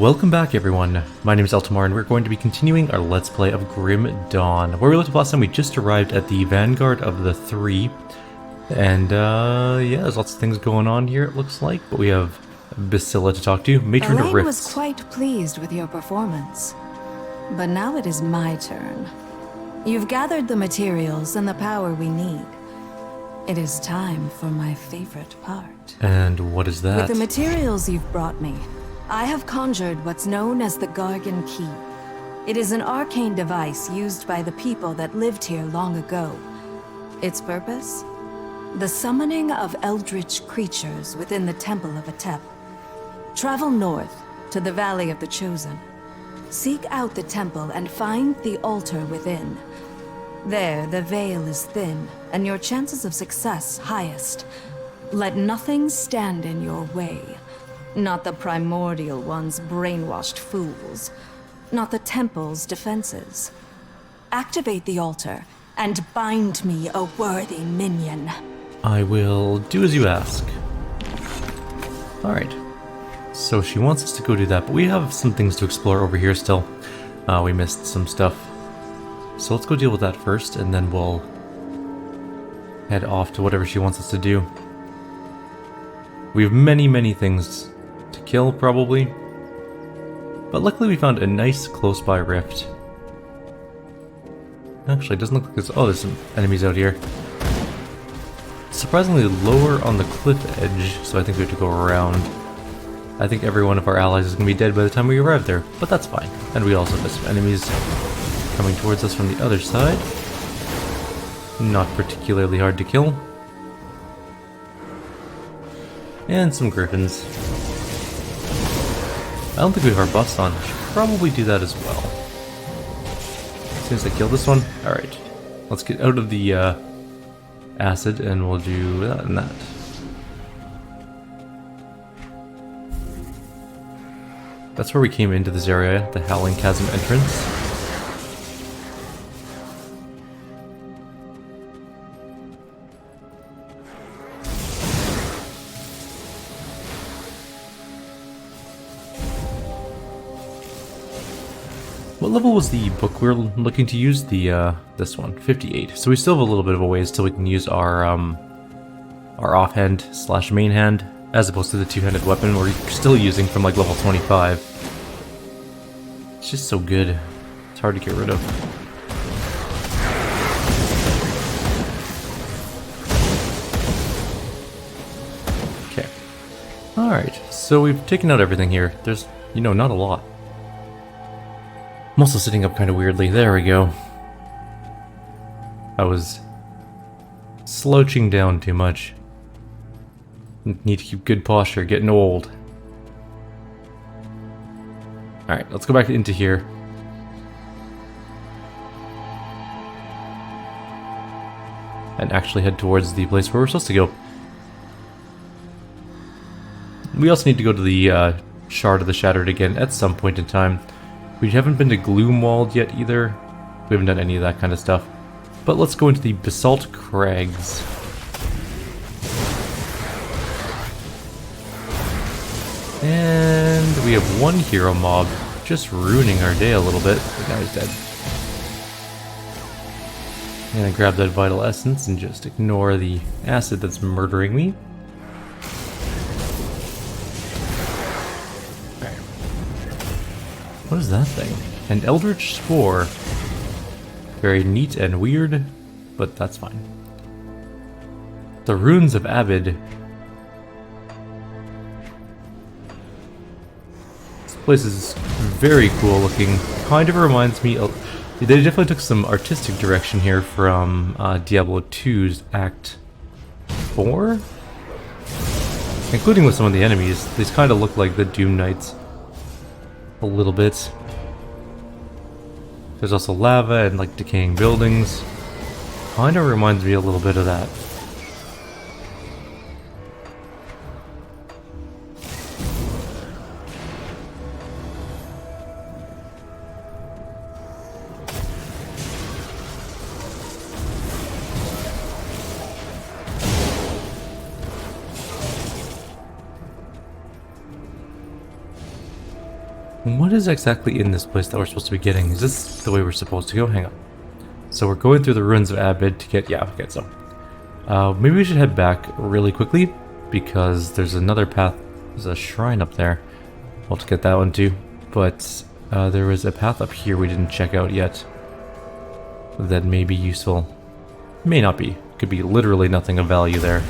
Welcome back everyone, my name is Eltimar and we're going to be continuing our Let's Play of Grim Dawn. Where we left off last time, we just arrived at the Vanguard of the Three. And yeah, there's lots of things going on here it looks like, but we have Basilla to talk to, Matron of Elaine Rifts. was quite pleased with your performance. But now it is my turn. You've gathered the materials and the power we need. It is time for my favorite part. And what is that? With the materials you've brought me, I have conjured what's known as the Gargan Key. It is an arcane device used by the people that lived here long ago. Its purpose? The summoning of eldritch creatures within the Temple of Atep. Travel north to the Valley of the Chosen. Seek out the temple and find the altar within. There, the veil is thin, and your chances of success highest. Let nothing stand in your way. Not the primordial one's brainwashed fools. Not the temple's defenses. Activate the altar, and bind me a worthy minion. I will do as you ask. Alright. So she wants us to go do that, but we have some things to explore over here still. We missed some stuff. So let's go deal with that first, and then we'll head off to whatever she wants us to do. We have many things to kill, probably. But luckily we found a nice close-by rift. Actually, it doesn't look like there's... Oh, there's some enemies out here. Surprisingly lower on the cliff edge, so I think we have to go around. I think every one of our allies is going to be dead by the time we arrive there, but that's fine. And we also have some enemies coming towards us from the other side. Not particularly hard to kill. And some griffins. I don't think we have our buffs on. Should probably do that as well. As soon as I kill this one. Alright. Let's get out of the acid and we'll do that and that. That's where we came into this area, the Howling Chasm entrance. What level was the book we're looking to use? The this one, 58. So we still have a little bit of a ways till we can use our offhand / main hand, as opposed to the two-handed weapon we're still using from like level 25. It's just so good. It's hard to get rid of. Okay. Alright, so we've taken out everything here. There's, you know, not a lot. I'm also sitting up kind of weirdly. There we go. I was slouching down too much. Need to keep good posture, getting old. Alright, let's go back into here. And actually head towards the place where we're supposed to go. We also need to go to the Shard of the Shattered again at some point in time. We haven't been to Gloomwald yet either. We haven't done any of that kind of stuff. But let's go into the Basalt Crags. And we have one hero mob just ruining our day a little bit. The guy's dead. I'm gonna grab that Vital Essence and just ignore the acid that's murdering me. What is that thing? An Eldritch Spore. Very neat and weird, but that's fine. The Runes of Abid. This place is very cool looking. Kind of reminds me of... They definitely took some artistic direction here from Diablo 2's Act 4? Including with some of the enemies. These kind of look like the Doom Knights. A little bit. There's also lava and like decaying buildings. Kinda reminds me a little bit of that. What is exactly in this place that we're supposed to be getting? Is this the way we're supposed to go? Hang on. So we're going through the ruins of Abid to get... Yeah, okay, so... maybe we should head back really quickly, because there's another path. There's a shrine up there. We'll have to get that one too. But there was a path up here we didn't check out yet that may be useful. May not be. Could be literally nothing of value there.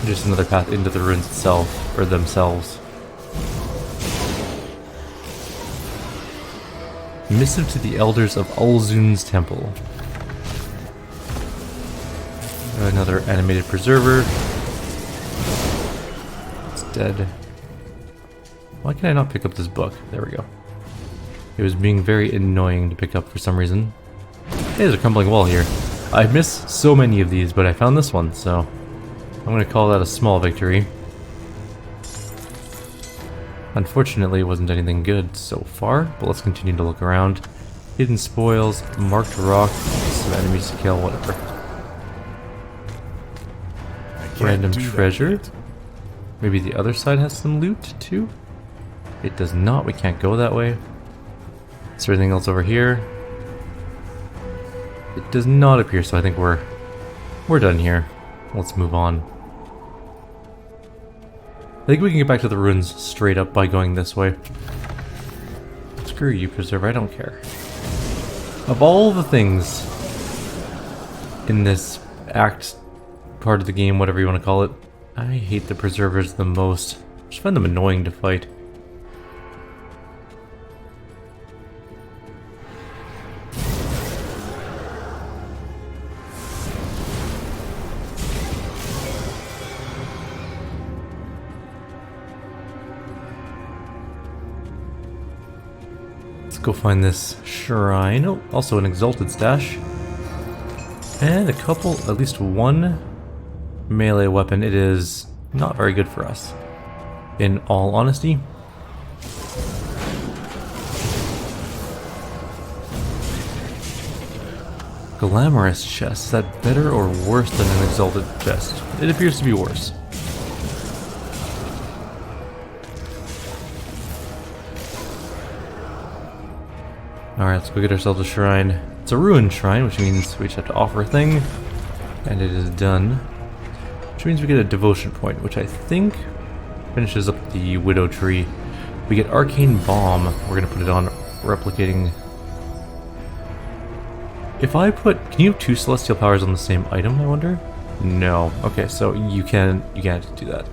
Just another path into the ruins itself, or themselves. Missive to the Elders of Ulzun's Temple. Another animated preserver. It's dead. Why can I not pick up this book? There we go. It was being very annoying to pick up for some reason. Hey, there's a crumbling wall here. I missed so many of these, but I found this one, so I'm going to call that a small victory. Unfortunately, it wasn't anything good so far, but let's continue to look around. Hidden spoils, marked rock, some enemies to kill, whatever. Random treasure. Maybe the other side has some loot too? It does not, we can't go that way. Is there anything else over here? It does not appear, so I think we're done here. Let's move on. I think we can get back to the ruins straight up by going this way. Screw you, Preserver, I don't care. Of all the things in this act part of the game, whatever you want to call it, I hate the Preservers the most. I just find them annoying to fight. Go find this shrine. Oh, also an exalted stash. And a couple, at least one melee weapon. It is not very good for us, in all honesty. Glamorous chest. Is that better or worse than an exalted chest? It appears to be worse. Alright, let's go get ourselves a shrine. It's a ruined shrine, which means we just have to offer a thing, and it is done. Which means we get a devotion point, which I think finishes up the Widow Tree. We get Arcane Bomb. We're going to put it on replicating. If I put... Can you have two Celestial Powers on the same item, I wonder? No. Okay, so you can't do that.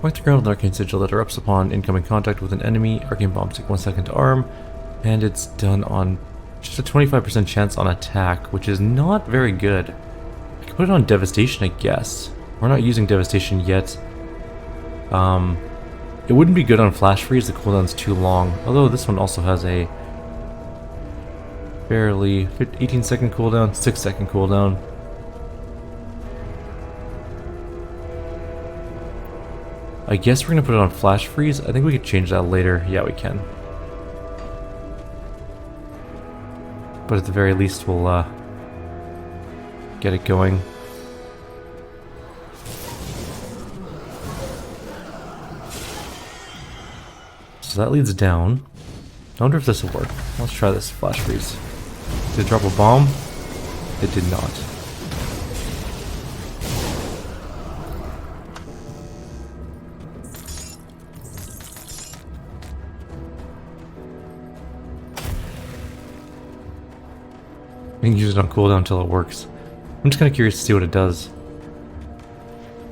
Mark the ground with an Arcane Sigil that erupts upon incoming contact with an enemy. Arcane Bomb takes 1 second to arm. And it's done on just a 25% chance on attack, which is not very good. I could put it on Devastation, I guess. We're not using Devastation yet. It wouldn't be good on Flash Freeze, the cooldown's too long. Although this one also has a barely 18-second cooldown, 6-second cooldown. I guess we're going to put it on Flash Freeze. I think we could change that later. Yeah, we can. But at the very least, we'll get it going. So that leads down. I wonder if this will work. Let's try this Flash Freeze. Did it drop a bomb? It did not. You can use it on cooldown until it works. I'm just kind of curious to see what it does.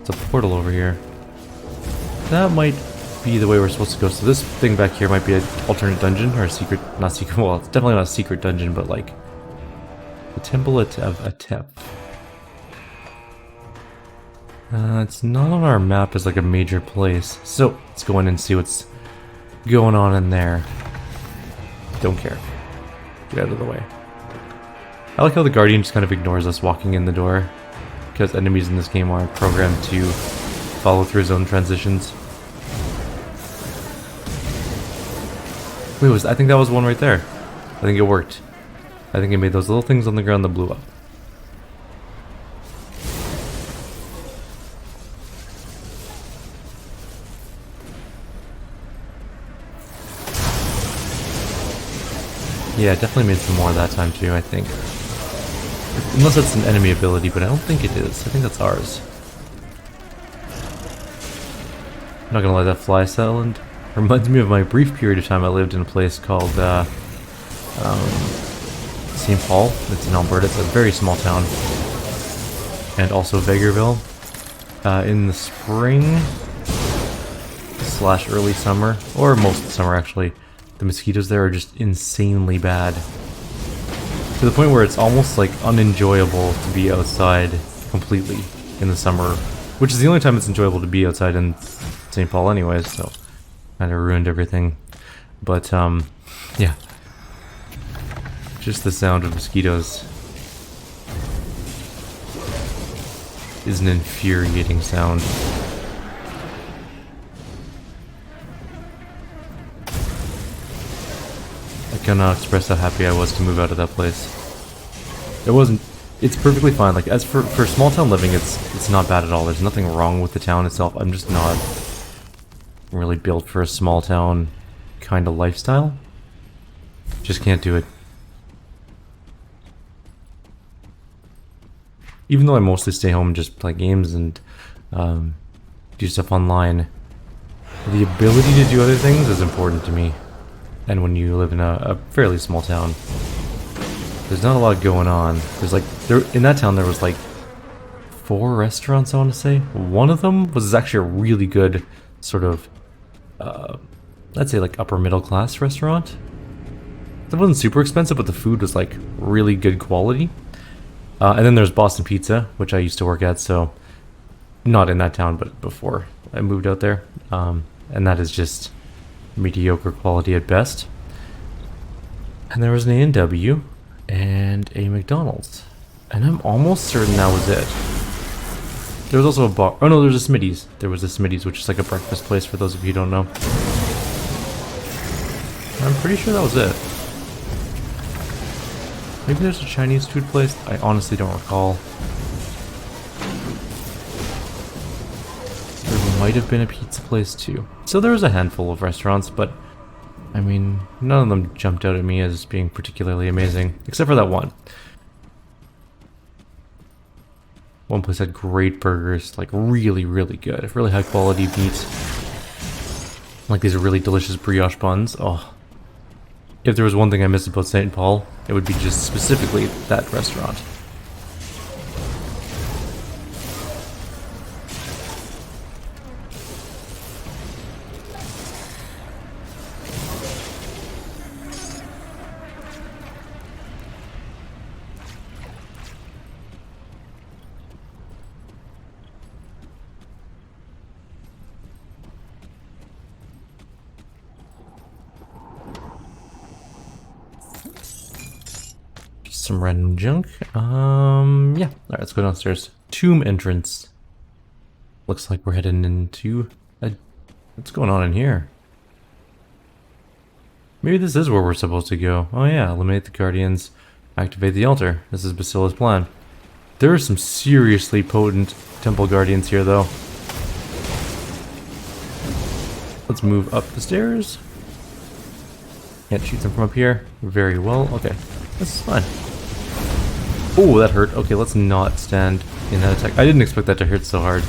It's a portal over here. That might be the way we're supposed to go. So this thing back here might be an alternate dungeon, or a secret, not secret, well, it's definitely not a secret dungeon, but like the Temple of Atep. It's not on our map as like a major place. So let's go in and see what's going on in there. Don't care. Get out of the way. I like how the Guardian just kind of ignores us walking in the door, because enemies in this game aren't programmed to follow through zone transitions. Wait, I think that was one right there. I think it worked. I think it made those little things on the ground that blew up. Yeah, definitely made some more that time too, I think. Unless that's an enemy ability, but I don't think it is. I think that's ours. I'm not gonna let that fly settle, and reminds me of my brief period of time I lived in a place called St. Paul. It's in Alberta. It's a very small town. And also Vegreville. In the spring / early summer, or most of the summer actually, the mosquitoes there are just insanely bad. To the point where it's almost like unenjoyable to be outside completely in the summer, which is the only time it's enjoyable to be outside in St. Paul anyways, so kind of ruined everything. But yeah, just the sound of mosquitoes is an infuriating sound. I cannot express how happy I was to move out of that place. It's perfectly fine. Like, as for small town living, it's not bad at all. There's nothing wrong with the town itself. I'm just not really built for a small town kind of lifestyle. Just can't do it. Even though I mostly stay home and just play games and do stuff online, the ability to do other things is important to me. And when you live in a fairly small town, there's not a lot going on. There's like, in that town there was like 4 restaurants, I want to say. One of them was actually a really good sort of, let's say like upper middle class restaurant. It wasn't super expensive, but the food was like really good quality. And then there's Boston Pizza, which I used to work at, so not in that town, but before I moved out there. And that is just mediocre quality at best. And there was an A&W and a McDonald's. And I'm almost certain that was it. There was also a bar. Oh no, there was a Smitty's. There was a Smitty's, which is like a breakfast place for those of you who don't know. I'm pretty sure that was it. Maybe there's a Chinese food place? I honestly don't recall. There might have been a pizza place too. So there was a handful of restaurants, but I mean, none of them jumped out at me as being particularly amazing, except for that one. One place had great burgers, like really, really good. Really high quality meat. Like these really delicious brioche buns. Oh. If there was one thing I missed about St. Paul, it would be just specifically that restaurant. Some random junk. Yeah. Alright, let's go downstairs. Tomb entrance. Looks like we're heading into what's going on in here? Maybe this is where we're supposed to go. Oh yeah, eliminate the guardians, activate the altar. This is Basila's plan. There are some seriously potent temple guardians here though. Let's move up the stairs. Can't shoot them from up here. Very well. Okay, this is fine. Oh, that hurt. Okay, let's not stand in that attack. I didn't expect that to hurt so hard.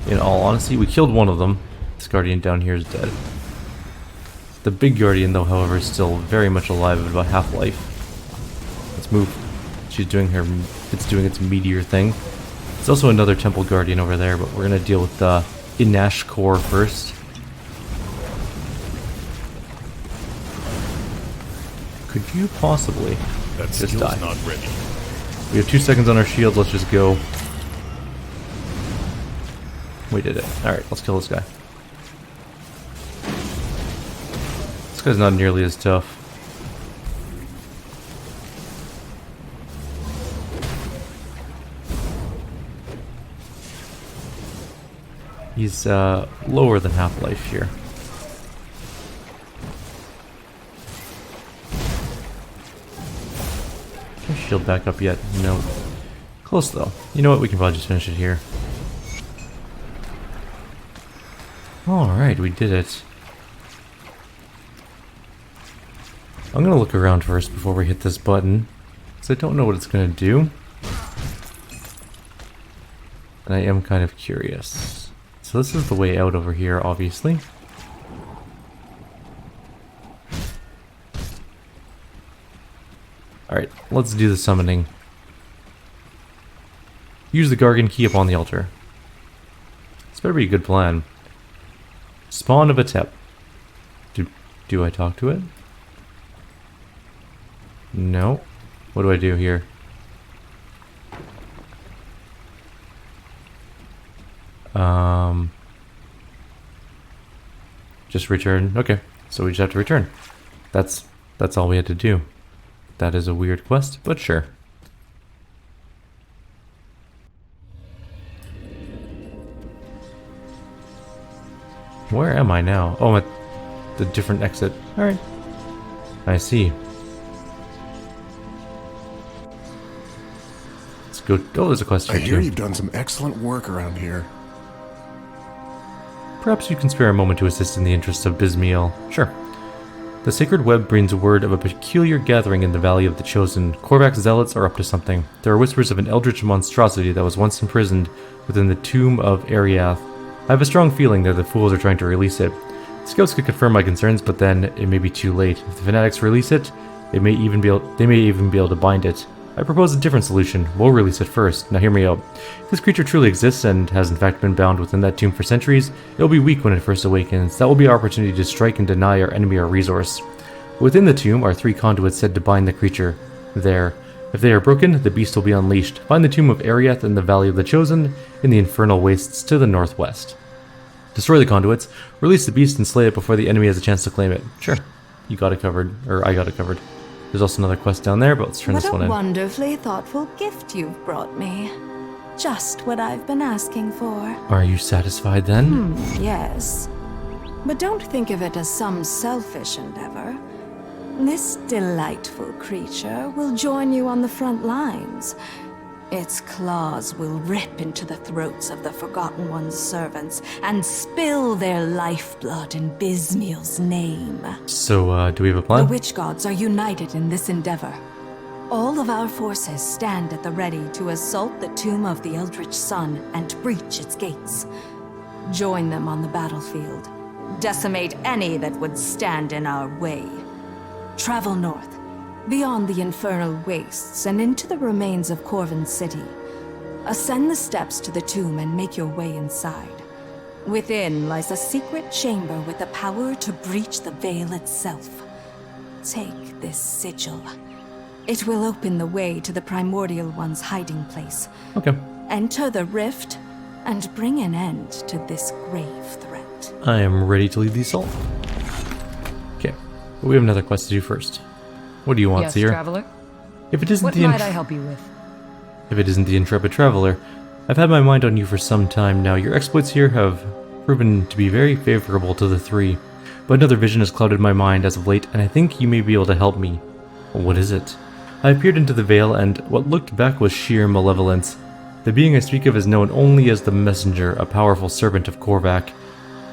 In all honesty, we killed one of them. This guardian down here is dead. The big guardian, though, however, is still very much alive at about half life. Let's move. She's doing her. It's doing its meteor thing. There's also another temple guardian over there, but we're gonna deal with the Inash core first. Could you possibly just die? Not ready. We have 2 seconds on our shield, let's just go. We did it. Alright, let's kill this guy. This guy's not nearly as tough. He's lower than half-life here. Shield back up yet? No. Close though. You know what? We can probably just finish it here. Alright, we did it. I'm gonna look around first before we hit this button, because I don't know what it's gonna do. And I am kind of curious. So this is the way out over here, obviously. Alright, let's do the summoning. Use the Gargan key upon the altar. This better be a good plan. Spawn of a Tep. Do I talk to it? No. What do I do here? Just return. Okay, so we just have to return. That's all we had to do. That is a weird quest, but sure. Where am I now? Oh, I'm at the different exit. Alright. I see. Let's go. Oh, there's a quest I here hear too. you've done some excellent work around here. Perhaps you can spare a moment to assist in the interests of Bismiel. Sure. The sacred web brings word of a peculiar gathering in the Valley of the Chosen. Korvac's zealots are up to something. There are whispers of an eldritch monstrosity that was once imprisoned within the tomb of Ariath. I have a strong feeling that the fools are trying to release it. Scouts could confirm my concerns, but then it may be too late. If the fanatics release it, they may even be able to bind it. I propose a different solution. We'll release it first. Now hear me out. If this creature truly exists and has in fact been bound within that tomb for centuries, it will be weak when it first awakens. That will be our opportunity to strike and deny our enemy our resource. Within the tomb are 3 conduits said to bind the creature. There. If they are broken, the beast will be unleashed. Find the tomb of Ariath in the Valley of the Chosen, in the infernal wastes to the northwest. Destroy the conduits, release the beast and slay it before the enemy has a chance to claim it. Sure. You got it covered. Or I got it covered. There's also another quest down there, but let's turn this one in. What a wonderfully thoughtful gift you've brought me. Just what I've been asking for. Are you satisfied then? Yes. But don't think of it as some selfish endeavor. This delightful creature will join you on the front lines. Its claws will rip into the throats of the Forgotten One's servants and spill their lifeblood in Bismiel's name. So, do we have a plan? The witch gods are united in this endeavor. All of our forces stand at the ready to assault the tomb of the Eldritch Sun and breach its gates. Join them on the battlefield. Decimate any that would stand in our way. Travel north, beyond the infernal wastes and into the remains of Corvin City. Ascend the steps to the tomb and make your way inside. Within lies a secret chamber with the power to breach the veil itself. Take this sigil. It will open the way to the Primordial One's hiding place. Okay. Enter the rift and bring an end to this grave threat. I am ready to lead the assault. Okay. But we have another quest to do first. What do you want, Yes, Seer? traveler. If it isn't What the might I help you with? If it isn't the intrepid traveler, I've had my mind on you for some time now. Your exploits here have proven to be very favorable to the 3. But another vision has clouded my mind as of late, and I think you may be able to help me. What is it? I peered into the veil, and what looked back was sheer malevolence. The being I speak of is known only as the Messenger, a powerful servant of Korvac.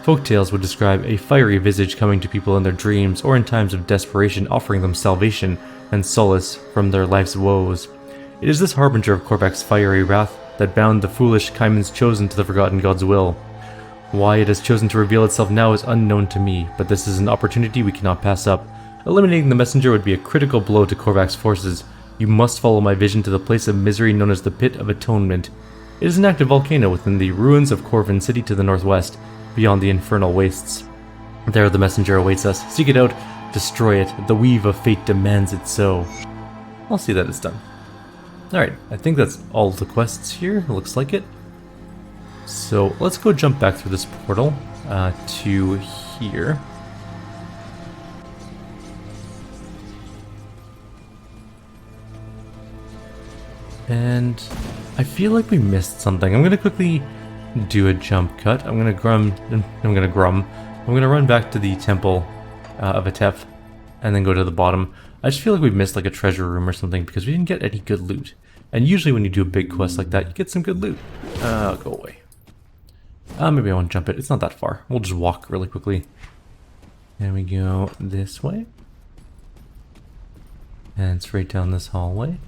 Folktales would describe a fiery visage coming to people in their dreams or in times of desperation, offering them salvation and solace from their life's woes. It is this harbinger of Korvac's fiery wrath that bound the foolish Kaiman's chosen to the Forgotten God's will. Why it has chosen to reveal itself now is unknown to me, but this is an opportunity we cannot pass up. Eliminating the messenger would be a critical blow to Korvac's forces. You must follow my vision to the place of misery known as the Pit of Atonement. It is an active volcano within the ruins of Corvin City to the northwest, beyond the infernal wastes. There the messenger awaits us. Seek it out, destroy it. The weave of fate demands it so. I'll see that it's done. Alright, I think that's all the quests here. It looks like it. So let's go jump back through this portal to here. And I feel like we missed something. I'm gonna quickly do a jump cut. I'm gonna run back to the temple of Atef and then go to the bottom. I just feel like we missed like a treasure room or something because we didn't get any good loot. And usually when you do a big quest like that, you get some good loot. Go away. Maybe I won't jump it. It's not that far. We'll just walk really quickly. There we go this way. And it's right down this hallway.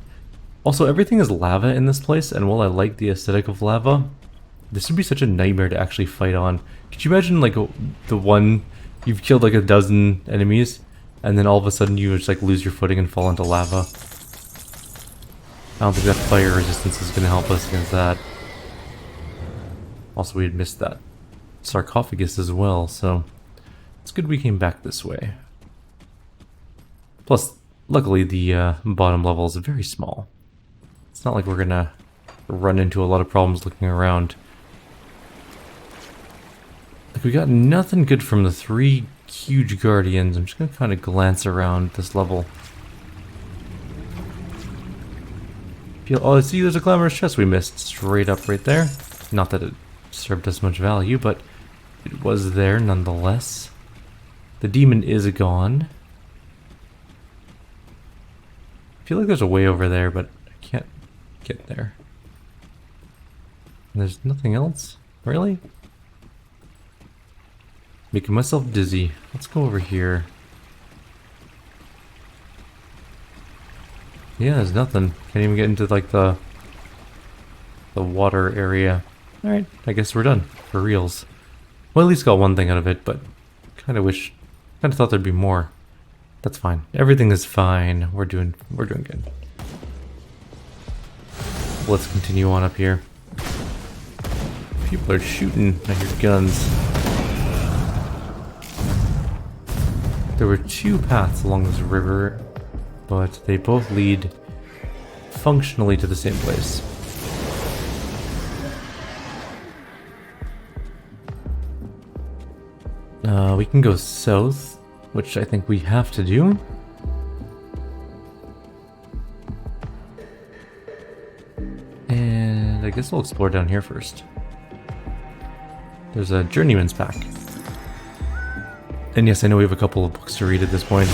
Also, everything is lava in this place, and while I like the aesthetic of lava, this would be such a nightmare to actually fight on. Could you imagine, like, the one, you've killed like a dozen enemies, and then all of a sudden you just like lose your footing and fall into lava? I don't think that fire resistance is going to help us against that. Also, we had missed that sarcophagus as well, so it's good we came back this way. Plus, luckily the bottom level is very small. It's not like we're going to run into a lot of problems looking around. Like, we got nothing good from the 3 huge guardians. I'm just going to kind of glance around this level. Oh, see, there's a glamorous chest we missed straight up right there. Not that it served us much value, but it was there nonetheless. The demon is gone. I feel like there's a way over there, but I can't get there. And there's nothing else? Really? Making myself dizzy. Let's go over here. Yeah, there's nothing. Can't even get into like the water area. Alright, I guess we're done. For reals. Well, at least got one thing out of it, but kinda thought there'd be more. That's fine. Everything is fine. We're doing good. Let's continue on up here. People are shooting. I hear guns. There were 2 paths along this river, but they both lead functionally to the same place. We can go south, which I think we have to do. And I guess we'll explore down here first. There's a journeyman's pack. And yes, I know we have a couple of books to read at this point.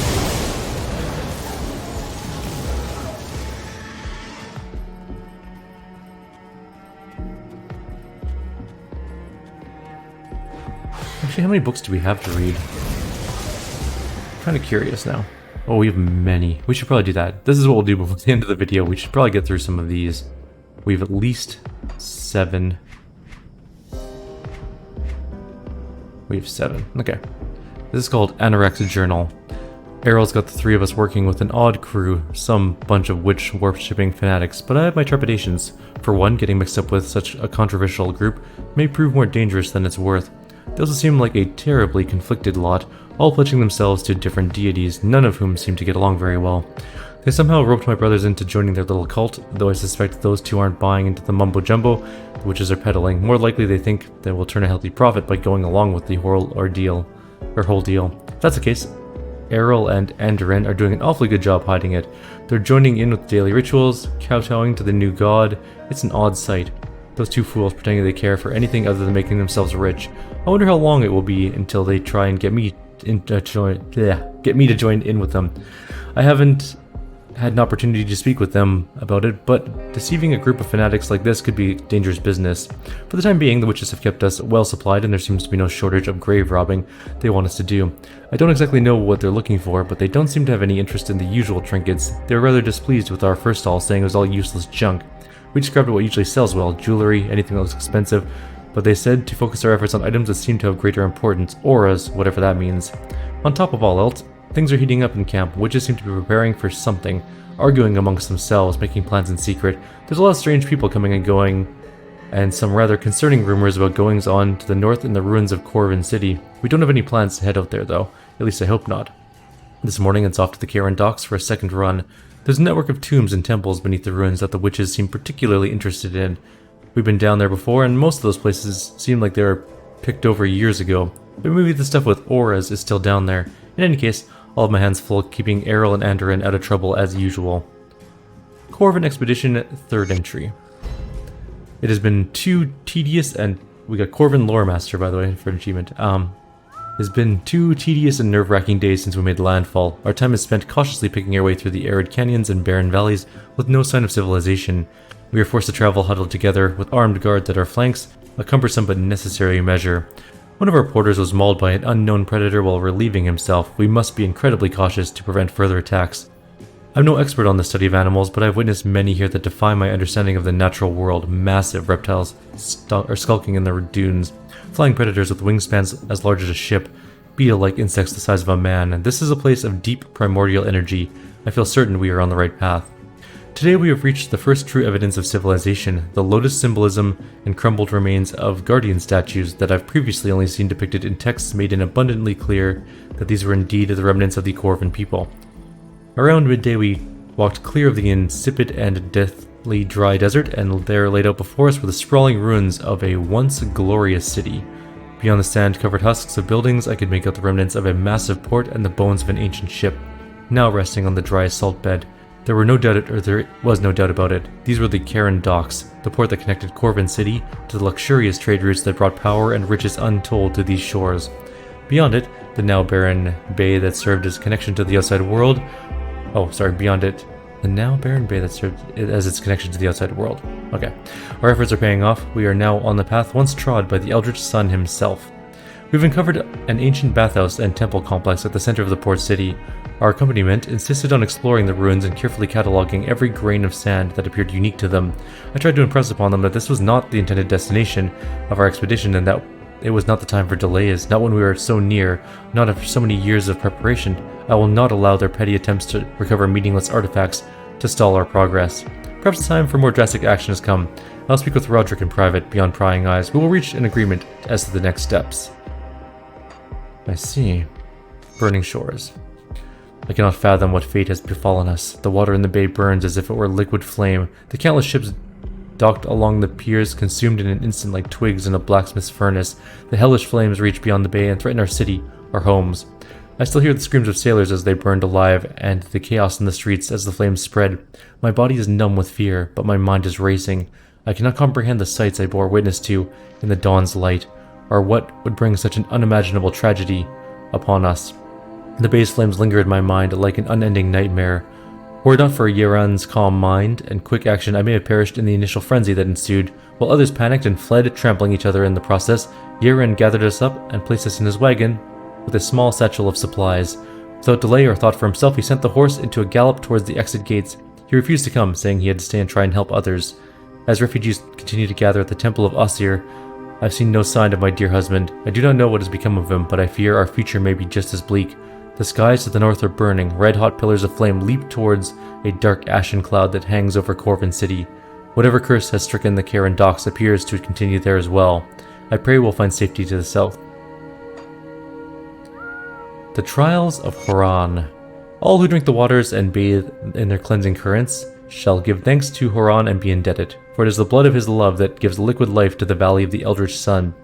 Actually, how many books do we have to read? I'm kind of curious now. Oh, we have many. We should probably do that. This is what we'll do before the end of the video. We should probably get through some of these. We have at least 7. We have 7. Okay. This is called Anorak's Journal. Errol's got the 3 of us working with an odd crew, some bunch of witch worshiping fanatics, but I have my trepidations. For one, getting mixed up with such a controversial group may prove more dangerous than it's worth. They also seem like a terribly conflicted lot, all pledging themselves to different deities, none of whom seem to get along very well. They somehow roped my brothers into joining their little cult, though I suspect those 2 aren't buying into the mumbo-jumbo the witches are peddling. More likely they think they will turn a healthy profit by going along with the whole deal. If that's the case, Errol and Andoran are doing an awfully good job hiding it. They're joining in with daily rituals, kowtowing to the new god. It's an odd sight. Those 2 fools pretending they care for anything other than making themselves rich. I wonder how long it will be until they try and get me to join in with them. I haven't had an opportunity to speak with them about it, but deceiving a group of fanatics like this could be dangerous business. For the time being, the witches have kept us well supplied, and there seems to be no shortage of grave robbing they want us to do. I don't exactly know what they're looking for, but they don't seem to have any interest in the usual trinkets. They were rather displeased with our first haul, saying it was all useless junk. We described what usually sells well, jewelry, anything that looks expensive, but they said to focus our efforts on items that seem to have greater importance, auras, whatever that means. On top of all else, things are heating up in camp. Witches seem to be preparing for something, arguing amongst themselves, making plans in secret. There's a lot of strange people coming and going, and some rather concerning rumors about goings-on to the north in the ruins of Corvin City. We don't have any plans to head out there, though. At least I hope not. This morning it's off to the Karen docks for a second run. There's a network of tombs and temples beneath the ruins that the witches seem particularly interested in. We've been down there before, and most of those places seem like they were picked over years ago. But maybe the stuff with auras is still down there. In any case, all of my hands full keeping Errol and Andoran out of trouble as usual. Corvin Expedition 3rd entry. It has been too tedious, and we got Corvin Lore Master, by the way, for an achievement. It's been 2 tedious and nerve-wracking days since we made landfall. Our time is spent cautiously picking our way through the arid canyons and barren valleys with no sign of civilization. We are forced to travel huddled together with armed guards at our flanks, a cumbersome but necessary measure. One of our porters was mauled by an unknown predator while relieving himself. We must be incredibly cautious to prevent further attacks. I'm no expert on the study of animals, but I've witnessed many here that defy my understanding of the natural world. Massive reptiles skulking in the dunes, flying predators with wingspans as large as a ship, beetle-like insects the size of a man, and this is a place of deep primordial energy. I feel certain we are on the right path. Today we have reached the first true evidence of civilization, the lotus symbolism and crumbled remains of guardian statues that I've previously only seen depicted in texts made it abundantly clear that these were indeed the remnants of the Corvan people. Around midday we walked clear of the insipid and deathly dry desert, and there laid out before us were the sprawling ruins of a once glorious city. Beyond the sand-covered husks of buildings I could make out the remnants of a massive port and the bones of an ancient ship, now resting on the dry salt bed. There was no doubt about it. These were the Karen docks, the port that connected Corvan City to the luxurious trade routes that brought power and riches untold to these shores. Beyond it, the now barren bay that served as connection to the outside world. Beyond it, the now barren bay that served as its connection to the outside world. Okay. Our efforts are paying off. We are now on the path once trod by the Eldritch Sun himself. We've uncovered an ancient bathhouse and temple complex at the center of the port city. Our accompaniment insisted on exploring the ruins and carefully cataloging every grain of sand that appeared unique to them. I tried to impress upon them that this was not the intended destination of our expedition and that it was not the time for delays, not when we were so near, not after so many years of preparation. I will not allow their petty attempts to recover meaningless artifacts to stall our progress. Perhaps the time for more drastic action has come. I'll speak with Roderick in private, beyond prying eyes. We will reach an agreement as to the next steps. I see. Burning shores. I cannot fathom what fate has befallen us. The water in the bay burns as if it were liquid flame. The countless ships docked along the piers consumed in an instant like twigs in a blacksmith's furnace. The hellish flames reach beyond the bay and threaten our city, our homes. I still hear the screams of sailors as they burned alive, and the chaos in the streets as the flames spread. My body is numb with fear, but my mind is racing. I cannot comprehend the sights I bore witness to in the dawn's light, or what would bring such an unimaginable tragedy upon us. The bay's flames linger in my mind like an unending nightmare. Were it not for Yaran's calm mind and quick action, I may have perished in the initial frenzy that ensued. While others panicked and fled, trampling each other in the process, Yaran gathered us up and placed us in his wagon with a small satchel of supplies. Without delay or thought for himself, he sent the horse into a gallop towards the exit gates. He refused to come, saying he had to stay and try and help others. As refugees continue to gather at the Temple of Asir, I've seen no sign of my dear husband. I do not know what has become of him, but I fear our future may be just as bleak. The skies to the north are burning. Red-hot pillars of flame leap towards a dark ashen cloud that hangs over Corvan City. Whatever curse has stricken the Karen docks appears to continue there as well. I pray we'll find safety to the south. The Trials of Haran. All who drink the waters and bathe in their cleansing currents shall give thanks to Haran and be indebted, for it is the blood of his love that gives liquid life to the valley of the Eldritch Sun.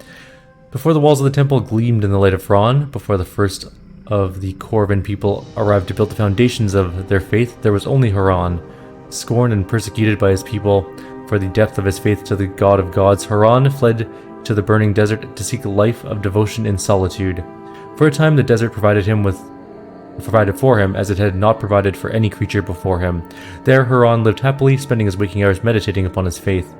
Before the walls of the temple gleamed in the light of Haran, before the first of the Corvan people arrived to build the foundations of their faith, there was only Haran. Scorned and persecuted by his people for the depth of his faith to the God of gods, Haran fled to the burning desert to seek a life of devotion in solitude. For a time the desert provided for him as it had not provided for any creature before him. There Haran lived happily, spending his waking hours meditating upon his faith.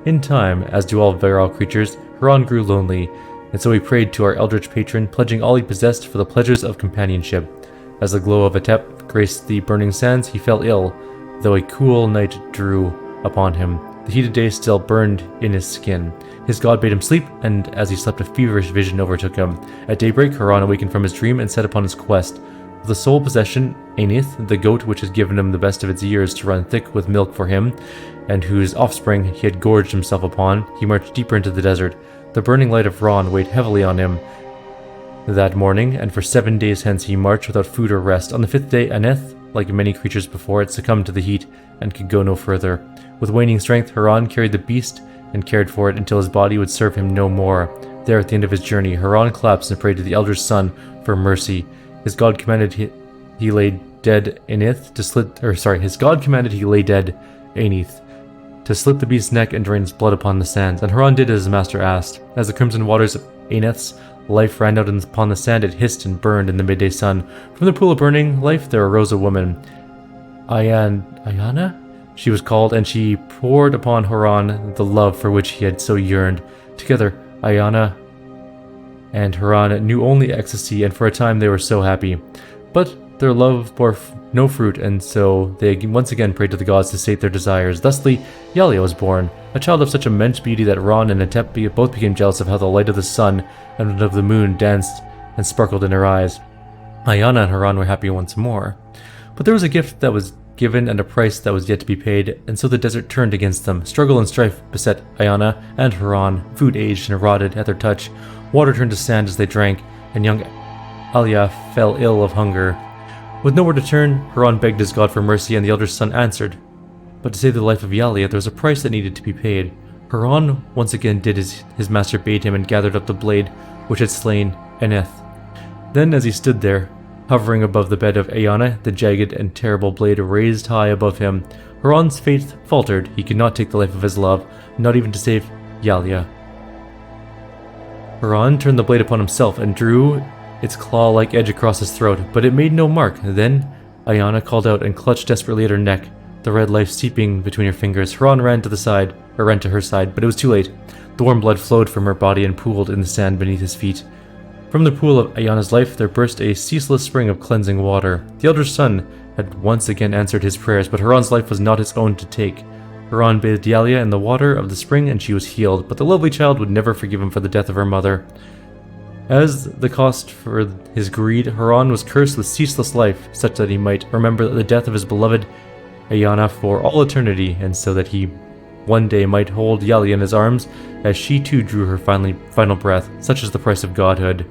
In time, as do all Viral creatures, Haran grew lonely, and so he prayed to our eldritch patron, pledging all he possessed for the pleasures of companionship. As the glow of Atep graced the burning sands, he fell ill, though a cool night drew upon him. The heated day still burned in his skin. His god bade him sleep, and as he slept a feverish vision overtook him. At daybreak, Haran awakened from his dream and set upon his quest. With the sole possession, Ainith, the goat which had given him the best of its years to run thick with milk for him, and whose offspring he had gorged himself upon, he marched deeper into the desert. The burning light of Haran weighed heavily on him that morning, and for 7 days hence he marched without food or rest. On the 5th day, Aneth, like many creatures before it, succumbed to the heat and could go no further. With waning strength, Haran carried the beast and cared for it until his body would serve him no more. There, at the end of his journey, Haran collapsed and prayed to the Eldritch Sun for mercy. His god commanded he lay dead Ainith to slit, his god commanded he lay dead Ainith to slit the beast's neck and drain its blood upon the sands, and Haran did as his master asked. As the crimson waters of Ainith's life ran out upon the sand, it hissed and burned in the midday sun. From the pool of burning life there arose a woman, Ayana, she was called, and she poured upon Haran the love for which he had so yearned. Together, Ayana and Haran knew only ecstasy, and for a time they were so happy. But their love bore no fruit, and so they once again prayed to the gods to sate their desires. Thusly, Yalia was born, a child of such immense beauty that Ron and Atep both became jealous of how the light of the sun and of the moon danced and sparkled in her eyes. Ayana and Haran were happy once more. But there was a gift that was given and a price that was yet to be paid, and so the desert turned against them. Struggle and strife beset Ayana and Haran. Food aged and rotted at their touch. Water turned to sand as they drank, and young Alia fell ill of hunger. With nowhere to turn, Haran begged his god for mercy, and the elder son answered. But to save the life of Yalia, there was a price that needed to be paid. Haran once again did as his master bade him and gathered up the blade which had slain Eneth. Then, as he stood there, hovering above the bed of Ayana, the jagged and terrible blade raised high above him, Haran's faith faltered. He could not take the life of his love, not even to save Yalia. Haran turned the blade upon himself and drew its claw-like edge across his throat, but it made no mark. Then Ayana called out and clutched desperately at her neck, the red life seeping between her fingers. Haran ran to her side, but it was too late. The warm blood flowed from her body and pooled in the sand beneath his feet. From the pool of Ayana's life there burst a ceaseless spring of cleansing water. The elder son had once again answered his prayers, but Haran's life was not his own to take. Haran bathed Yalia in the water of the spring, and she was healed, but the lovely child would never forgive him for the death of her mother. As the cost for his greed, Haran was cursed with ceaseless life, such that he might remember the death of his beloved Ayana for all eternity, and so that he one day might hold Yalia in his arms as she too drew her final breath. Such is the price of godhood.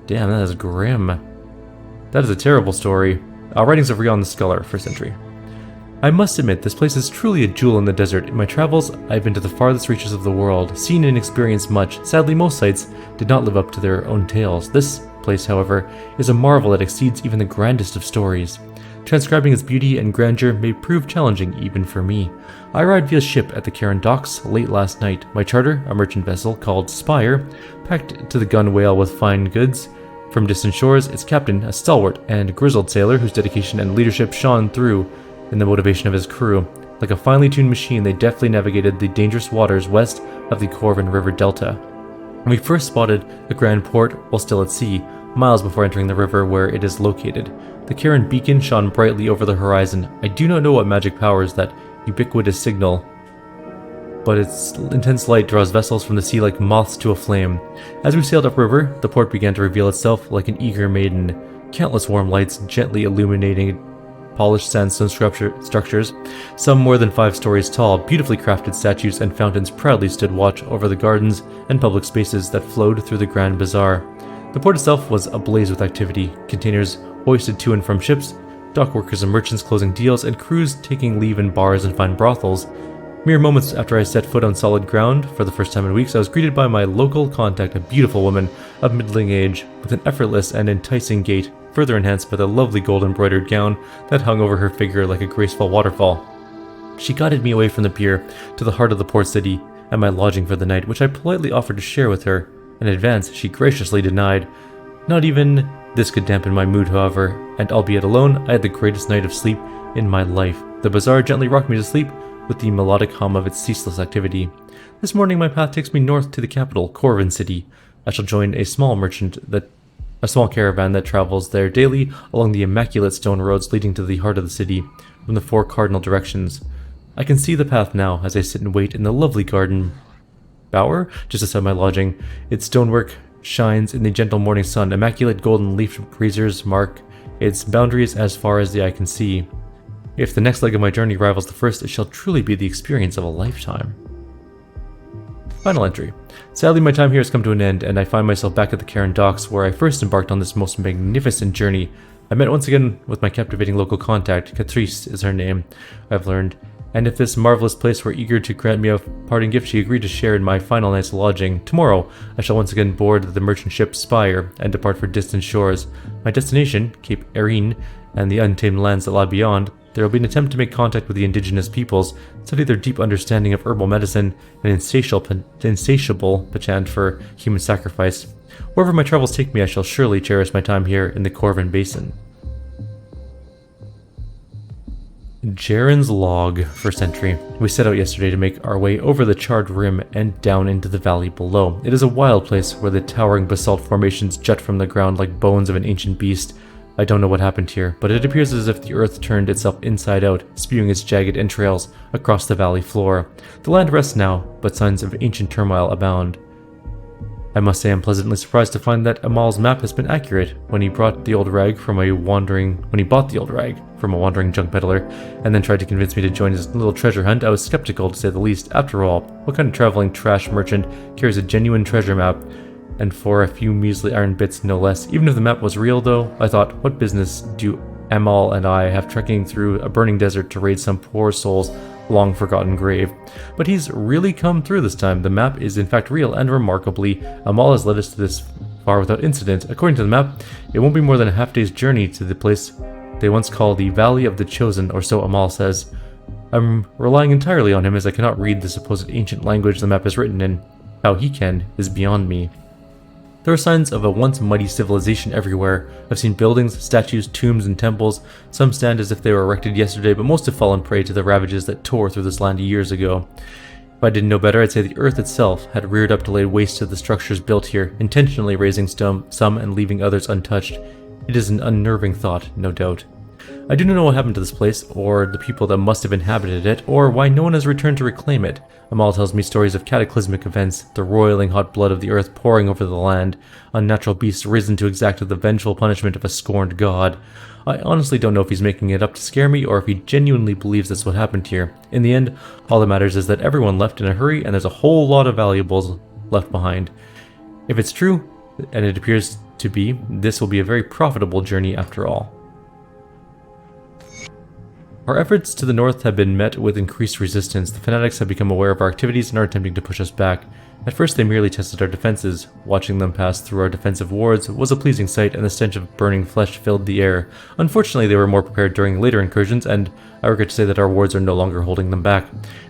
Damn, that is grim. That is a terrible story. Writings of Rion the Scholar, 1st century. I must admit, this place is truly a jewel in the desert. In my travels, I've been to the farthest reaches of the world, seen and experienced much. Sadly, most sites did not live up to their own tales. This place, however, is a marvel that exceeds even the grandest of stories. Transcribing its beauty and grandeur may prove challenging even for me. I arrived via ship at the Karen docks late last night. My charter, a merchant vessel called Spire, packed to the gunwale with fine goods. From distant shores, its captain, a stalwart and grizzled sailor whose dedication and leadership shone through in the motivation of his crew. Like a finely tuned machine, they deftly navigated the dangerous waters west of the Corvin River Delta. We first spotted the Grand Port while still at sea, miles before entering the river where it is located. The Karen beacon shone brightly over the horizon. I do not know what magic powers that ubiquitous signal, but its intense light draws vessels from the sea like moths to a flame. As we sailed upriver, the port began to reveal itself like an eager maiden. Countless warm lights gently illuminating polished sandstone structures, some more than 5 stories tall. Beautifully crafted statues and fountains proudly stood watch over the gardens and public spaces that flowed through the Grand Bazaar. The port itself was ablaze with activity, containers hoisted to and from ships, dock workers and merchants closing deals, and crews taking leave in bars and fine brothels. Mere moments after I set foot on solid ground for the first time in weeks, I was greeted by my local contact, a beautiful woman of middling age, with an effortless and enticing gait, further enhanced by the lovely gold-embroidered gown that hung over her figure like a graceful waterfall. She guided me away from the pier to the heart of the port city and my lodging for the night, which I politely offered to share with her. In advance, she graciously denied. Not even this could dampen my mood, however, and albeit alone, I had the greatest night of sleep in my life. The bazaar gently rocked me to sleep with the melodic hum of its ceaseless activity. This morning my path takes me north to the capital, Corvin City. I shall join a small caravan that travels there daily along the immaculate stone roads leading to the heart of the city from the 4 cardinal directions. I can see the path now as I sit and wait in the lovely garden bower just outside my lodging. Its stonework shines in the gentle morning sun. Immaculate golden leaf breezers mark its boundaries as far as the eye can see. If the next leg of my journey rivals the first, it shall truly be the experience of a lifetime. Final entry. Sadly, my time here has come to an end, and I find myself back at the Karen docks where I first embarked on this most magnificent journey. I met once again with my captivating local contact. Catrice is her name, I've learned. And if this marvelous place were eager to grant me a parting gift, she agreed to share in my final night's lodging. Tomorrow, I shall once again board the merchant ship Spire and depart for distant shores. My destination, Cape Erin, and the untamed lands that lie beyond. There will be an attempt to make contact with the indigenous peoples, study their deep understanding of herbal medicine, and insatiable penchant for human sacrifice. Wherever my travels take me, I shall surely cherish my time here in the Corvin Basin. Jaren's log, 1st entry. We set out yesterday to make our way over the charred rim and down into the valley below. It is a wild place where the towering basalt formations jut from the ground like bones of an ancient beast. I don't know what happened here, but it appears as if the earth turned itself inside out, spewing its jagged entrails across the valley floor. The land rests now, but signs of ancient turmoil abound. I must say I'm pleasantly surprised to find that Amal's map has been accurate. When he bought the old rag from a wandering junk peddler, and then tried to convince me to join his little treasure hunt, I was skeptical to say the least. After all, what kind of traveling trash merchant carries a genuine treasure map, and for a few measly iron bits no less? Even if the map was real though, I thought, what business do Amal and I have trekking through a burning desert to raid some poor soul's long forgotten grave? But he's really come through this time. The map is in fact real, and remarkably, Amal has led us to this far without incident. According to the map, it won't be more than a half-day's journey to the place they once called the Valley of the Chosen, or so Amal says. I'm relying entirely on him, as I cannot read the supposed ancient language the map is written in. How he can is beyond me. There are signs of a once mighty civilization everywhere. I've seen buildings, statues, tombs, and temples. Some stand as if they were erected yesterday, but most have fallen prey to the ravages that tore through this land years ago. If I didn't know better, I'd say the earth itself had reared up to lay waste to the structures built here, intentionally raising some and leaving others untouched. It is an unnerving thought, no doubt. I do not know what happened to this place, or the people that must have inhabited it, or why no one has returned to reclaim it. Amal tells me stories of cataclysmic events, the roiling hot blood of the earth pouring over the land, unnatural beasts risen to exact the vengeful punishment of a scorned god. I honestly don't know if he's making it up to scare me, or if he genuinely believes that's what happened here. In the end, all that matters is that everyone left in a hurry, and there's a whole lot of valuables left behind. If it's true, and it appears to be, this will be a very profitable journey after all. Our efforts to the north have been met with increased resistance. The fanatics have become aware of our activities and are attempting to push us back. At first they merely tested our defenses. Watching them pass through our defensive wards was a pleasing sight, and the stench of burning flesh filled the air. Unfortunately, they were more prepared during later incursions, and I regret to say that our wards are no longer holding them back.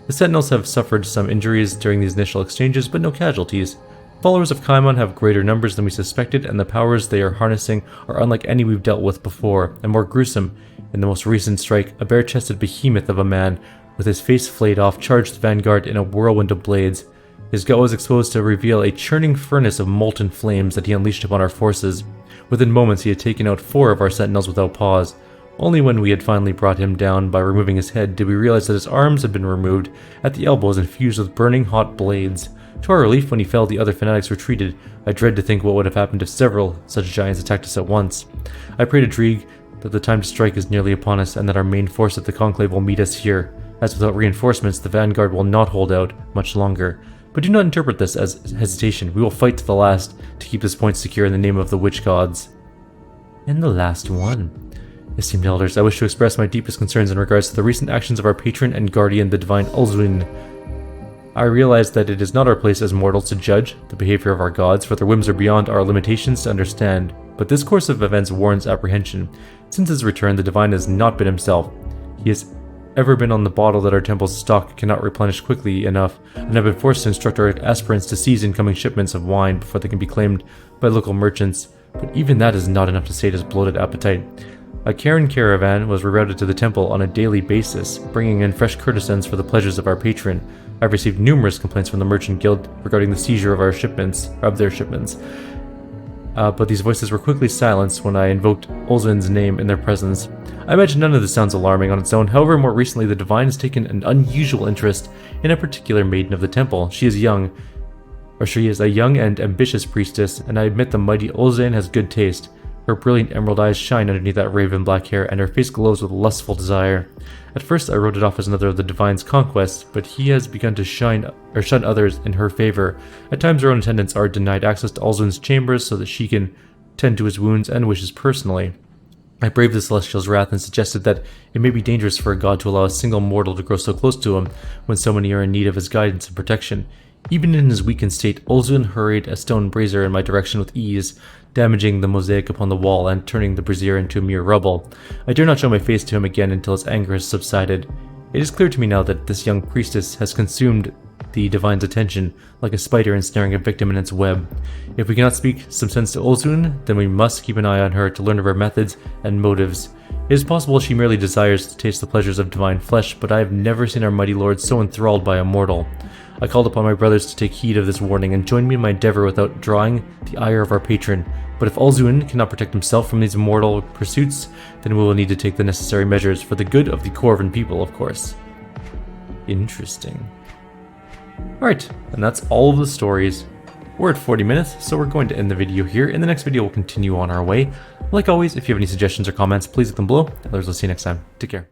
The sentinels have suffered some injuries during these initial exchanges, but no casualties. Followers of Kaimon have greater numbers than we suspected, and the powers they are harnessing are unlike any we've dealt with before, and more gruesome. In the most recent strike, a bare-chested behemoth of a man, with his face flayed off, charged the vanguard in a whirlwind of blades. His gut was exposed to reveal a churning furnace of molten flames that he unleashed upon our forces. Within moments he had taken out 4 of our sentinels without pause. Only when we had finally brought him down by removing his head did we realize that his arms had been removed at the elbows and fused with burning hot blades. To our relief, when he fell, the other fanatics retreated. I dread to think what would have happened if several such giants attacked us at once. I pray to Drieg that the time to strike is nearly upon us, and that our main force at the Conclave will meet us here, as without reinforcements the vanguard will not hold out much longer. But do not interpret this as hesitation. We will fight to the last to keep this point secure in the name of the witch gods. And the last one. Esteemed elders, I wish to express my deepest concerns in regards to the recent actions of our patron and guardian, the divine Ulzuin. I realize that it is not our place as mortals to judge the behavior of our gods, for their whims are beyond our limitations to understand, but this course of events warrants apprehension. Since his return, the divine has not been himself. He has ever been on the bottle that our temple's stock cannot replenish quickly enough, and have been forced to instruct our aspirants to seize incoming shipments of wine before they can be claimed by local merchants, but even that is not enough to sate his bloated appetite. A Karen caravan was rerouted to the temple on a daily basis, bringing in fresh courtesans for the pleasures of our patron. I've received numerous complaints from the Merchant Guild regarding the seizure of their shipments. But these voices were quickly silenced when I invoked Ulzin's name in their presence. I imagine none of this sounds alarming on its own. However, more recently the divine has taken an unusual interest in a particular maiden of the temple. She is a young and ambitious priestess, and I admit the mighty Ulzin has good taste. Her brilliant emerald eyes shine underneath that raven black hair, and her face glows with lustful desire. At first I wrote it off as another of the divine's conquests, but he has begun to shun others in her favor. At times her own attendants are denied access to Ulzin's chambers so that she can tend to his wounds and wishes personally. I braved the Celestial's wrath and suggested that it may be dangerous for a god to allow a single mortal to grow so close to him when so many are in need of his guidance and protection. Even in his weakened state, Ulzin hurried a stone brazier in my direction with ease, damaging the mosaic upon the wall and turning the brazier into mere rubble. I dare not show my face to him again until his anger has subsided. It is clear to me now that this young priestess has consumed the divine's attention, like a spider ensnaring a victim in its web. If we cannot speak some sense to Ulzun, then we must keep an eye on her to learn of her methods and motives. It is possible she merely desires to taste the pleasures of divine flesh, but I have never seen our mighty lord so enthralled by a mortal. I called upon my brothers to take heed of this warning and join me in my endeavor without drawing the ire of our patron. But if Alzuin cannot protect himself from these immortal pursuits, then we will need to take the necessary measures for the good of the Corvin people, of course. Interesting. Alright, and that's all of the stories. We're at 40 minutes, so we're going to end the video here. In the next video, we'll continue on our way. Like always, if you have any suggestions or comments, please leave them below. Others, will see you next time. Take care.